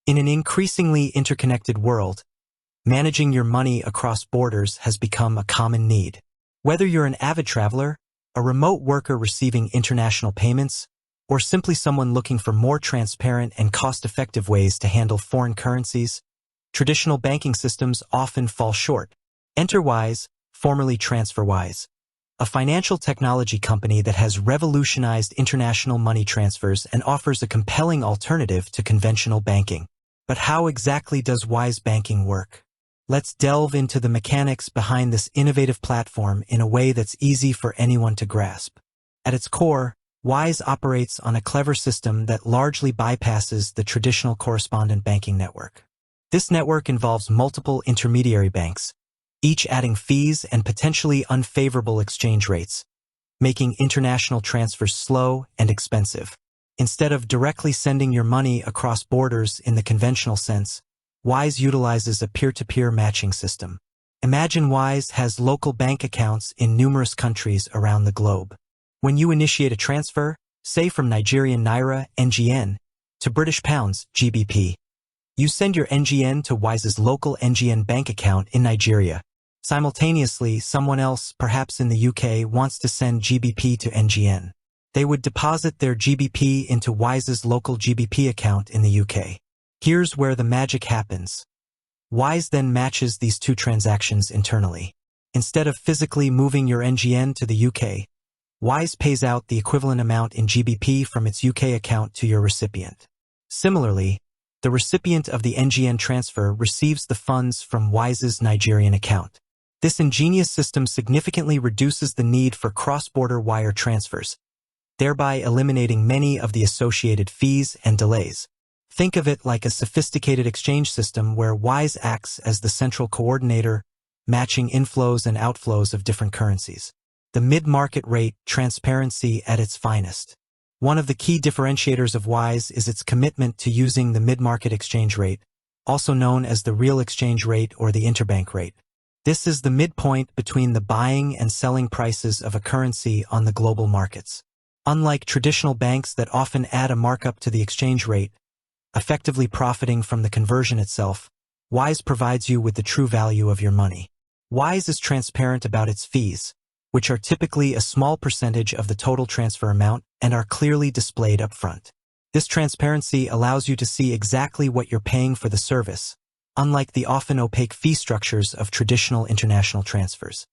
In an increasingly interconnected world, managing your money across borders has become a common need. Whether you're an avid traveler, a remote worker receiving international payments, or simply someone looking for more transparent and cost-effective ways to handle foreign currencies, traditional banking systems often fall short. Enter Wise, formerly TransferWise, a financial technology company that has revolutionized international money transfers and offers a compelling alternative to conventional banking. But how exactly does Wise banking work? Let's delve into the mechanics behind this innovative platform in a way that's easy for anyone to grasp. At its core, Wise operates on a clever system that largely bypasses the traditional correspondent banking network. This network involves multiple intermediary banks, each adding fees and potentially unfavorable exchange rates, making international transfers slow and expensive. Instead of directly sending your money across borders in the conventional sense, Wise utilizes a peer-to-peer matching system. Imagine Wise has local bank accounts in numerous countries around the globe. When you initiate a transfer, say from Nigerian Naira, NGN, to British Pounds, GBP, you send your NGN to Wise's local NGN bank account in Nigeria. Simultaneously, someone else, perhaps in the UK, wants to send GBP to NGN. They would deposit their GBP into Wise's local GBP account in the UK. Here's where the magic happens. Wise then matches these two transactions internally. Instead of physically moving your NGN to the UK, Wise pays out the equivalent amount in GBP from its UK account to your recipient. Similarly, the recipient of the NGN transfer receives the funds from Wise's Nigerian account. This ingenious system significantly reduces the need for cross-border wire transfers, thereby eliminating many of the associated fees and delays. Think of it like a sophisticated exchange system where Wise acts as the central coordinator, matching inflows and outflows of different currencies. The mid-market rate, transparency at its finest. One of the key differentiators of Wise is its commitment to using the mid-market exchange rate, also known as the real exchange rate or the interbank rate. This is the midpoint between the buying and selling prices of a currency on the global markets. Unlike traditional banks that often add a markup to the exchange rate, effectively profiting from the conversion itself, Wise provides you with the true value of your money. Wise is transparent about its fees, which are typically a small percentage of the total transfer amount and are clearly displayed upfront. This transparency allows you to see exactly what you're paying for the service, unlike the often opaque fee structures of traditional international transfers.